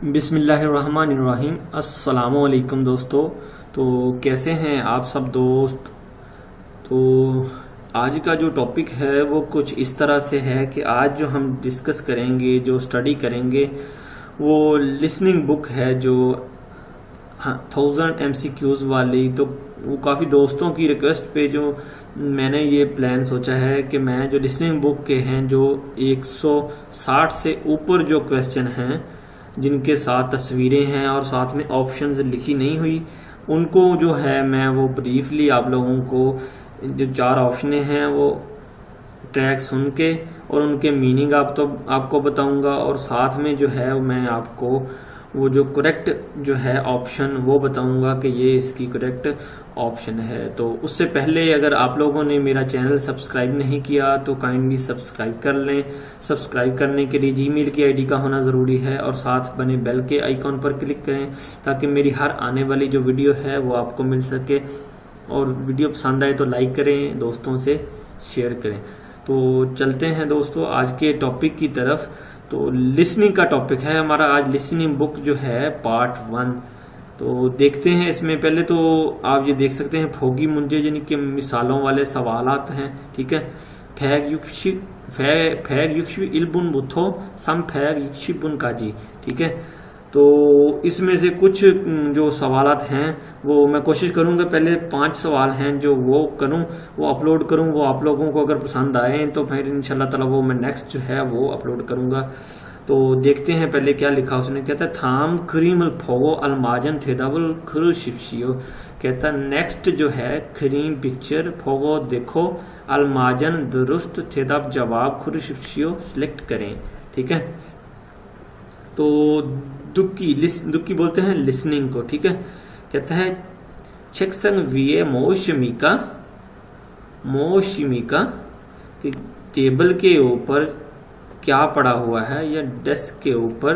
बिस्मिल्लाहिर्रहमानिर्रहीम। अस्सलामुअलैकुम दोस्तों। तो कैसे हैं आप सब दोस्त। तो आज का जो टॉपिक है वो कुछ इस तरह से है कि आज जो हम डिस्कस करेंगे, जो स्टडी करेंगे, वो लिसनिंग बुक है जो 1000 MCQs वाली। तो वो काफ़ी दोस्तों की रिक्वेस्ट पे जो मैंने ये प्लान सोचा है कि मैं जो लिसनिंग बुक के हैं जो 160 से ऊपर जो क्वेश्चन हैं जिनके साथ तस्वीरें हैं और साथ में ऑप्शंस लिखी नहीं हुई, उनको जो है मैं वो ब्रीफली आप लोगों को जो 4 ऑप्शनें हैं वो ट्रैक सुन के और उनके मीनिंग आपको बताऊंगा, और साथ में जो है मैं आपको वो जो करेक्ट जो है ऑप्शन वो बताऊंगा कि ये इसकी करेक्ट ऑप्शन है। तो उससे पहले अगर आप लोगों ने मेरा चैनल सब्सक्राइब नहीं किया तो काइंडली सब्सक्राइब कर लें। सब्सक्राइब करने के लिए जीमेल की आईडी का होना ज़रूरी है और साथ बने बेल के आइकॉन पर क्लिक करें ताकि मेरी हर आने वाली जो वीडियो है वो आपको मिल सके। और वीडियो पसंद आए तो लाइक करें, दोस्तों से शेयर करें। तो चलते हैं दोस्तों आज के टॉपिक की तरफ। तो लिसनिंग का टॉपिक है हमारा आज, लिसनिंग बुक जो है पार्ट 1। तो देखते हैं इसमें। पहले तो आप ये देख सकते हैं फोगी मुंजे यानी कि मिसालों वाले सवालात हैं, ठीक है। फैग युक्शी इल्बुन बुथो सम फैग युक्शी बुन काजी, ठीक है। तो इसमें से कुछ जो सवालात हैं वो मैं कोशिश करूंगा, पहले 5 सवाल हैं जो वो करूं, वो अपलोड करूं। वो आप लोगों को अगर पसंद आए तो फिर इंशाल्लाह ताला वो मैं नेक्स्ट जो है वो अपलोड करूंगा। तो देखते हैं पहले क्या लिखा उसने। कहता है थाम क्रीम फोगो अलमाजन थेदावल खुर शिप्शियो। कहता नेक्स्ट जो है क्रीम पिक्चर फोगो देखो अलमाजन दुरुस्त थेदाब जवाब खुर शिप्शियो सिलेक्ट करें, ठीक है। तो दुक्की बोलते हैं लिसनिंग को, ठीक है। कहता है चेक्संग वीए मोशमिका कि टेबल के ऊपर क्या पड़ा हुआ है या डेस्क के ऊपर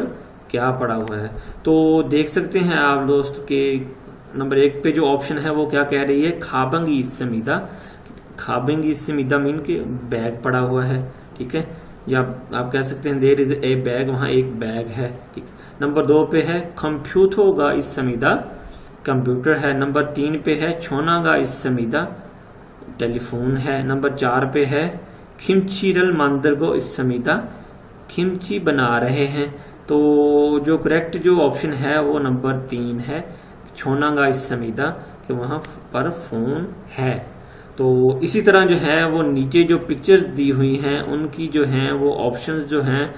क्या पड़ा हुआ है। तो देख सकते हैं आप दोस्त के नंबर 1 पे जो ऑप्शन है वो क्या कह रही है, खाबंगी इसमिदा मीन के बैग पड़ा हुआ है, ठीक है। या आप कह सकते हैं देयर इज ए बैग, वहां एक बैग है, ठीक। नंबर 2 पे है कंप्यूथोगा इस समीदा, कंप्यूटर है। नंबर 3 पे है छोनागा इस समीदा, टेलीफोन है। नंबर 4 पे है खिमचीरल मांदरगो इस समीदा, खिमची बना रहे हैं। तो जो करेक्ट जो ऑप्शन है वो नंबर 3 है, छोनागा इस समीदा, कि वहां पर फोन है। तो इसी तरह जो है वो नीचे जो पिक्चर्स दी हुई हैं उनकी जो हैं वो ऑप्शंस जो हैं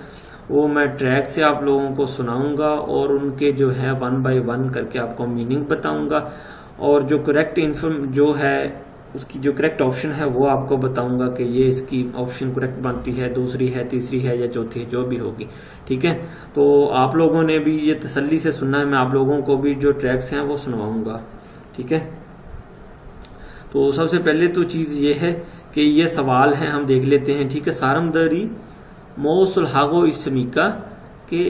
वो मैं ट्रैक से आप लोगों को सुनाऊंगा और उनके जो है 1 बाय 1 करके आपको मीनिंग बताऊंगा, और जो करेक्ट जो है उसकी जो करेक्ट ऑप्शन है वो आपको बताऊंगा कि ये इसकी ऑप्शन करेक्ट बनती है, दूसरी है, तीसरी है या चौथी है, जो भी होगी, ठीक है। तो आप लोगों ने भी ये तसल्ली से सुनना है, मैं आप लोगों को भी जो ट्रैक्स हैं वो सुनवाऊंगा, ठीक है। तो सबसे पहले तो चीज ये है कि ये सवाल है हम देख लेते हैं, ठीक है। सारमदरी मौसुल हागो इसमीका के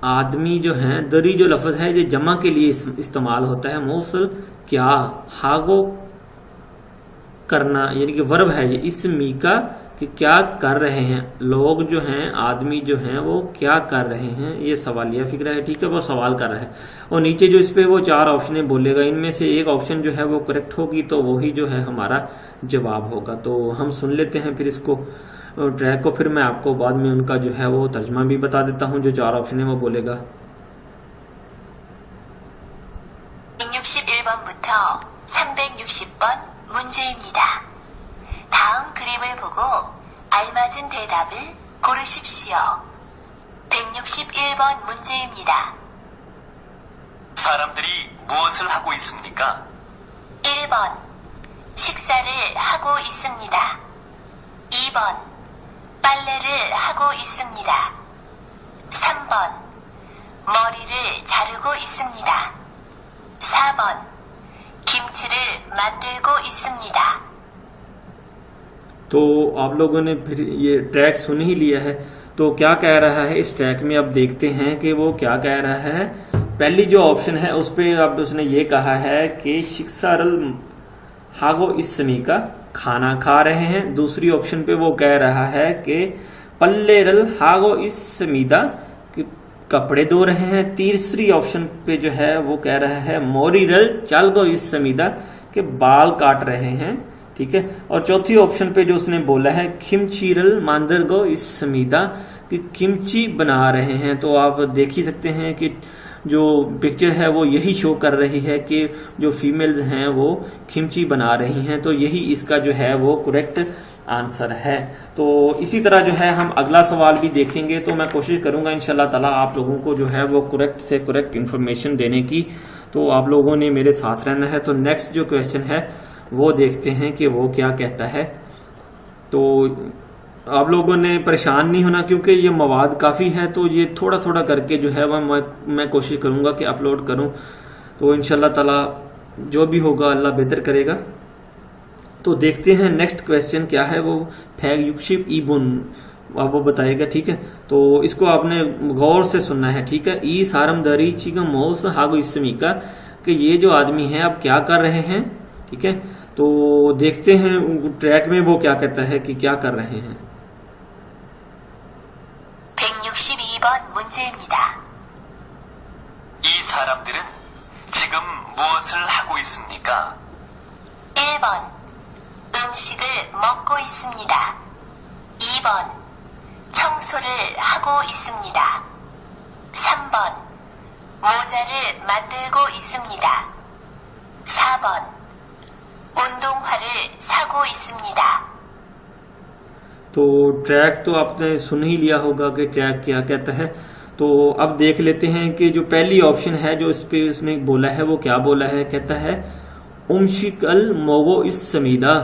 आदमी जो है, दरी जो लफ्ज है ये जमा के लिए इस्तेमाल होता है। मौसुल क्या, हागो करना यानी कि वर्ब है ये, इसमीका कि क्या कर रहे हैं, लोग जो हैं, आदमी जो हैं वो क्या कर रहे हैं, ये सवालिया फिक्रा है, ठीक है। वो सवाल कर रहा है और नीचे जो इस पे वो 4 ऑप्शन बोलेगा, इनमें से एक ऑप्शन जो है वो करेक्ट होगी तो वही जो है हमारा जवाब होगा। तो हम सुन लेते हैं फिर इसको ट्रैक को, फिर मैं आपको बाद में उनका जो है वो तर्जमा भी बता देता हूँ जो 4 ऑप्शन है वो बोलेगा। 161번부터 360번 문제입니다. 다음 그림을 보고 알맞은 대답을 고르십시오. 161번 문제입니다. 사람들이 무엇을 하고 있습니까? 1번 식사를 하고 있습니다. 2번 빨래를 하고 있습니다. 3번 머리를 자르고 있습니다. 4번 김치를 만들고 있습니다. तो आप लोगों ने फिर ये ट्रैक सुन ही लिया है, तो क्या कह रहा है इस ट्रैक में अब देखते हैं कि वो क्या कह रहा है। पहली जो ऑप्शन है उस पे अब उसने ये कहा है कि शिक्सारल हागो इस समी का खाना खा रहे हैं। दूसरी ऑप्शन पे वो कह रहा है कि पल्लेरल हागो इस समीदा कि कपड़े धो रहे हैं। तीसरी ऑप्शन पे जो है वो कह रहा है मोरिरल चालगो इस समीदा के बाल काट रहे हैं, ठीक है। और चौथी ऑप्शन पे जो उसने बोला है खिमचीरल मांदरगो इस समीदा कि किमची बना रहे हैं। तो आप देख ही सकते हैं कि जो पिक्चर है वो यही शो कर रही है कि जो फीमेल्स हैं वो खिमची बना रही हैं। तो यही इसका जो है वो करेक्ट आंसर है। तो इसी तरह जो है हम अगला सवाल भी देखेंगे। तो मैं कोशिश करूंगा इंशाल्लाह ताला आप लोगों को जो है वो करेक्ट से करेक्ट इंफॉर्मेशन देने की। तो आप लोगों ने मेरे साथ रहना है। तो नेक्स्ट जो क्वेश्चन है वो देखते हैं कि वो क्या कहता है। तो आप लोगों ने परेशान नहीं होना क्योंकि ये मवाद काफ़ी है। तो ये थोड़ा थोड़ा करके जो है वह मैं कोशिश करूंगा कि अपलोड करूं। तो इंशाल्लाह ताला जो भी होगा अल्लाह बेहतर करेगा। तो देखते हैं नेक्स्ट क्वेश्चन क्या है। वो फैग युक्षिप ईबुन आप वो बताएगा, ठीक है। तो इसको आपने गौर से सुनना है, ठीक है। ई सारम दरी चिगम मोस हागो इसमीका कि ये जो आदमी है अब क्या कर रहे हैं, ठीक है। तो देखते हैं ट्रैक में वो क्या कहता है कि क्या कर रहे हैं। 162번 문제입니다. 이 사람들은 지금 무엇을 하고 있습니까? 1번 음식을 먹고 있습니다. 2번 청소를 하고 있습니다. 3번 모자를 만들고 있습니다. 4번 운동화를 사고 있습니다. तो ट्रैक तो आपने सुन ही लिया होगा कि ट्रैक क्या कहता है। तो अब देख लेते हैं कि जो पहली ऑप्शन है जो इस पे उसने बोला है वो क्या बोला है। कहता है उमशिकल मोगो इस समीदा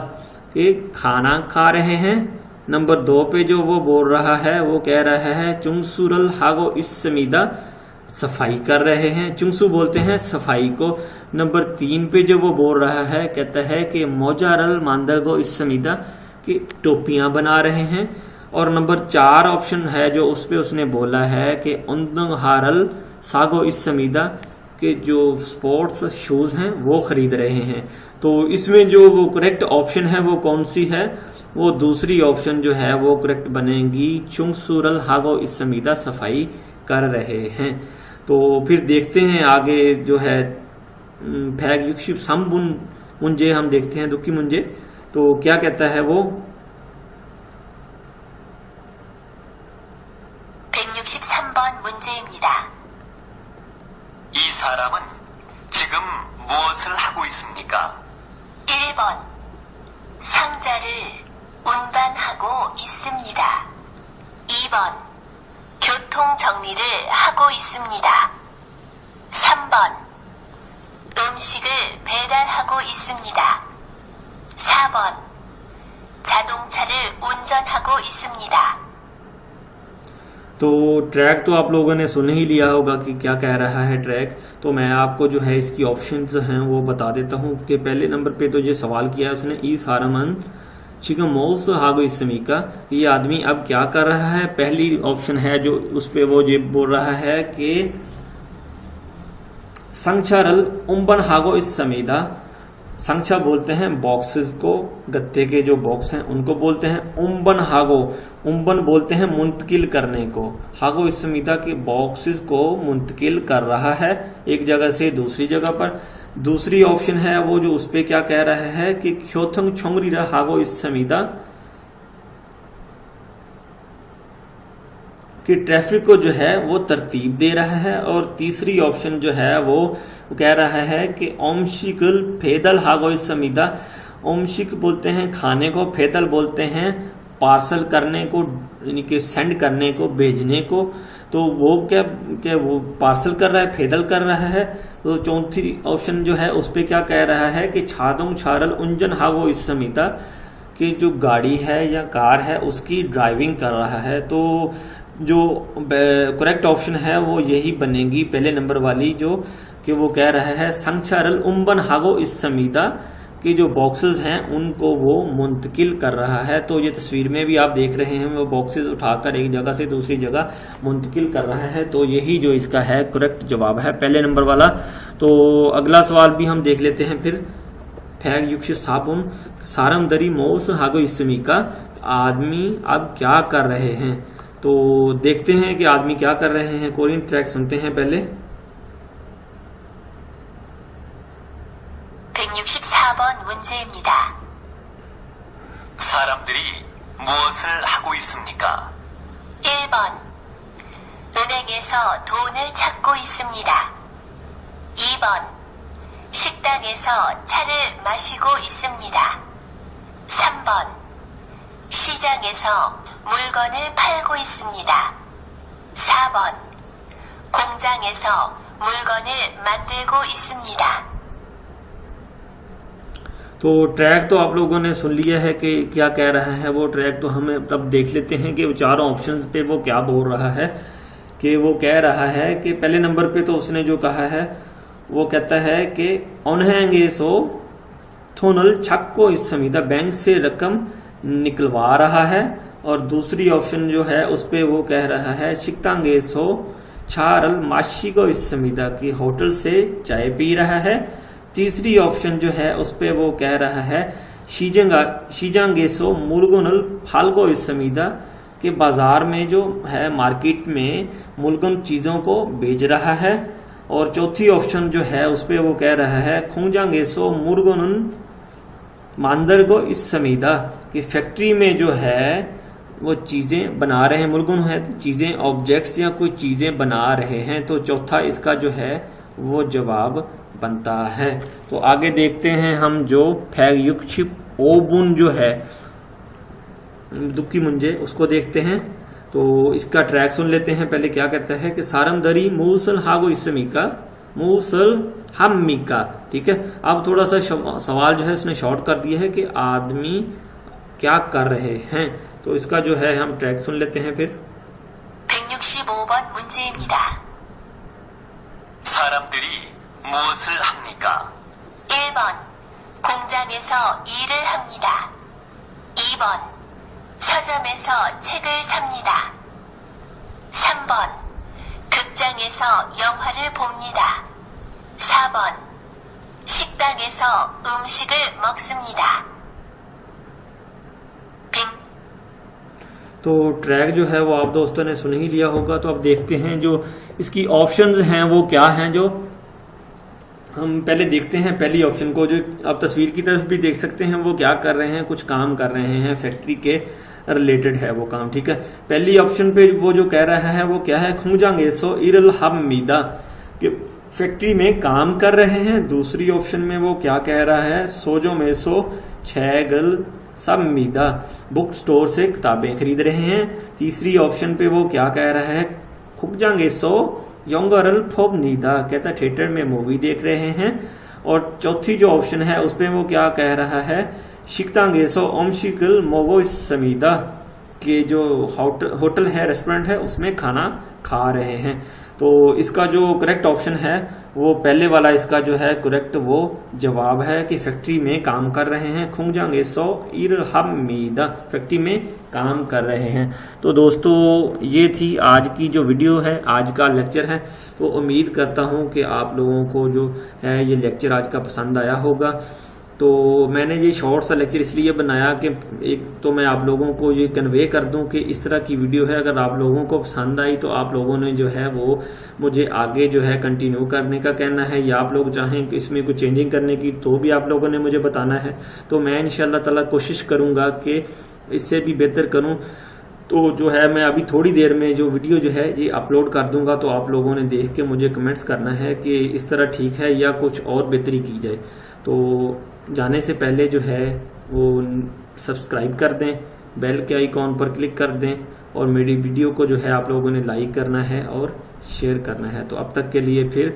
के खाना खा रहे हैं। नंबर 2 पे जो वो बोल रहा है वो कह रहा है चुंगसुरल हागो इस समीदा सफाई कर रहे हैं। चुंगसू बोलते हैं सफाई को। नंबर 3 पे जो वो बोल रहा है कहता है कि मोजारल मांदरगो इस समीदा कि टोपियां बना रहे हैं। और नंबर 4 ऑप्शन है जो उस पे उसने बोला है कि उन्दंहारल सागो इस समीदा के जो स्पोर्ट्स शूज हैं वो खरीद रहे हैं। तो इसमें जो वो करेक्ट ऑप्शन है वो कौन सी है, वो दूसरी ऑप्शन जो है वो करेक्ट बनेगी चुंगसुरल हागो इस समीदा सफाई कर रहे हैं। तो फिर देखते हैं आगे जो है फैग युक्षिप साम्बुन मुंजे हम देखते हैं दुखी मुंजे। तो क्या कहता है वो 163번 문제입니다. 이 사람은 지금 무엇을 하고 있습니까? 1번 상자를 운반하고 있습니다. 2번 교통 정리를 하고 있습니다. 3번 음식을 배달하고 있습니다. 4번 자동차를 운전하고 있습니다. तो ट्रैक तो आप लोगों ने सुन ही लिया होगा कि क्या कह रहा है ट्रैक। तो मैं आपको जो है इसकी ऑप्शंस हैं वो बता देता हूं कि पहले नंबर पे तो ये सवाल किया उसने ई सारामन चिगमोस हागो इसमी का ये आदमी अब क्या कर रहा है। पहली ऑप्शन है जो उस पे वो ये बोल रहा है कि संक्षारल उम्बन हागो इस समीदा। संक्षा बोलते हैं बॉक्सेस को, गत्ते के जो बॉक्स हैं उनको बोलते हैं उम्बन हागो। उम्बन बोलते हैं मुंतकिल करने को। हागो इस समीदा के बॉक्सेस को मुंतकिल कर रहा है एक जगह से दूसरी जगह पर। दूसरी ऑप्शन है वो जो उस पे क्या कह रहा है कि ख्योथंग छोंगरी हागो इस समीदा कि ट्रैफिक को जो है वो तरतीब दे रहा है। और तीसरी ऑप्शन जो है वो कह रहा है कि ओमशिकल फेदल हागो इस समीदा। ओमशिक बोलते हैं खाने को, फेदल बोलते हैं पार्सल करने को, यानी कि सेंड करने को, भेजने को। तो वो क्या वो पार्सल कर रहा है, फेदल कर रहा है। तो चौथी ऑप्शन जो है उस पे क्या कह रहा है कि छादों छारल उंजन हागो इस समीदा कि जो गाड़ी है या कार है उसकी ड्राइविंग कर रहा है। तो जो करेक्ट ऑप्शन है वो यही बनेगी पहले नंबर वाली जो कि वो कह रहा है संक्षारल उम्बन हागो इस समीदा कि जो बॉक्सेस हैं उनको वो मुंतकिल कर रहा है। तो ये तस्वीर में भी आप देख रहे हैं वो बॉक्सेस उठाकर एक जगह से दूसरी जगह मुंतकिल कर रहा है। तो यही जो इसका है करेक्ट जवाब है पहले नंबर वाला। तो अगला सवाल भी हम देख लेते हैं फिर। फैग युक्ष साबुन सारम दरी मोस हागो इसमी का आदमी अब क्या कर रहे हैं। तो देखते हैं कि आदमी क्या कर रहे हैं। कोरियन ट्रैक सुनते हैं पहले। 164번 문제입니다. 사람들이 무엇을 하고 있습니까? 1번 은행에서 돈을 찾고 있습니다. 2번 식당에서 차를 마시고 있습니다. 3번 시장에서 물건을 팔고 있습니다. 4번 공장에서 물건을 만들고 있습니다. तो ट्रैक तो आप लोगों ने सुन लिया है कि क्या कह रहा है वो ट्रैक। तो हम अब देख लेते हैं कि चारों ऑप्शंस पे वो क्या बोल रहा है। कि वो कह रहा है कि पहले नंबर पे तो उसने जो कहा है वो कहता है कि उन्हेंगेसो थोनल छक्को इसमिदा, बैंक से रकम निकलवा रहा है। और दूसरी ऑप्शन जो है उस पे वो कह रहा है शिक्तांगेसो छारल माशिको इसमिदा, की होटल से चाय पी रहा है। तीसरी ऑप्शन जो है उस पे वो कह रहा है शीजांगेसो मुलगुनल फाल्गो इसमिदा, कि बाजार में जो है मार्केट में मुलगुन चीजों को बेच रहा है। और चौथी ऑप्शन जो है उस पे वो कह रहा है खुंजांगेसो मुर्गुन मांदरगो इस समीदा, कि फैक्ट्री में जो है वो चीजें बना रहे हैं। मुर्गुन है चीजें, ऑब्जेक्ट्स या कोई चीजें बना रहे हैं। तो चौथा इसका जो है वो जवाब बनता है। तो आगे देखते हैं हम जो फैग युक्षिप ओबुन जो है दुखी मुंजे उसको देखते हैं। तो इसका ट्रैक सुन लेते हैं पहले। क्या कहता है कि सारमदरी मूसल हागो इसमिका मूसल हमिका। ठीक है, अब थोड़ा सा सवाल जो है उसने शॉर्ट कर दिया है कि आदमी क्या कर रहे हैं। तो इसका जो है हम ट्रैक सुन लेते हैं फिर। 165번 문제입니다. 사람들이 무엇을 합니까? 1번 공장에서 일을 합니다. 2번 서점에서 책을 삽니다. 3번 극장에서 영화를 봅니다. 4번 식당에서 음식을 먹습니다. तो ट्रैक जो है वो आप दोस्तों ने सुन ही लिया होगा। तो अब देखते हैं जो इसकी ऑप्शंस हैं वो क्या हैं। जो हम पहले देखते हैं पहली ऑप्शन को, जो आप तस्वीर की तरफ भी देख सकते हैं। वो क्या कर रहे हैं, कुछ काम कर रहे हैं, फैक्ट्री के रिलेटेड है वो काम। ठीक है, पहली ऑप्शन पे वो जो कह रहा है वो क्या है, खुंजांगेसो इरल हमीदा, कि फैक्ट्री में काम कर रहे हैं। दूसरी ऑप्शन में वो क्या कह रहा है, सोजो मेसो छैगल सबमीदा, बुक स्टोर से किताबें खरीद रहे हैं। तीसरी ऑप्शन पे वो क्या कह रहा है, खुगजांगेसो योंगरल फोब नीदा, कहता थिएटर में मूवी देख रहे हैं। और चौथी जो ऑप्शन है उसपे वो क्या कह रहा है, शिक्तांगेसो ओमशिकल मोगो समीदा, के जो होटल है रेस्टोरेंट है उसमें खाना खा रहे हैं। तो इसका जो करेक्ट ऑप्शन है वो पहले वाला इसका जो है करेक्ट वो जवाब है कि फैक्ट्री में काम कर रहे हैं। खुंजांगेसो इरहमीदा, फैक्ट्री में काम कर रहे हैं। तो दोस्तों ये थी आज की जो वीडियो है, आज का लेक्चर है। तो उम्मीद करता हूं कि आप लोगों को जो है ये लेक्चर आज का पसंद आया होगा। तो मैंने ये शॉर्ट सा लेक्चर इसलिए बनाया कि एक तो मैं आप लोगों को ये कन्वे कर दूं कि इस तरह की वीडियो है। अगर आप लोगों को पसंद आई तो आप लोगों ने जो है वो मुझे आगे जो है कंटिन्यू करने का कहना है, या आप लोग चाहें कि इसमें कुछ चेंजिंग करने की तो भी आप लोगों ने मुझे बताना है। तो मैं इंशाल्लाह ताला कोशिश करूंगा कि इससे भी बेहतर करूं। तो जो है मैं अभी थोड़ी देर में जो वीडियो जो है ये अपलोड कर दूंगा। तो आप लोगों ने देख के मुझे कमेंट्स करना है कि इस तरह ठीक है या कुछ और बेहतरी की जाए। तो जाने से पहले जो है वो सब्सक्राइब कर दें, बेल के आइकॉन पर क्लिक कर दें, और मेरी वीडियो को जो है आप लोगों ने लाइक करना है और शेयर करना है। तो अब तक के लिए फिर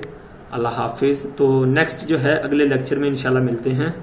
अल्लाह हाफिज। तो नेक्स्ट जो है अगले लेक्चर में इंशाल्लाह मिलते हैं।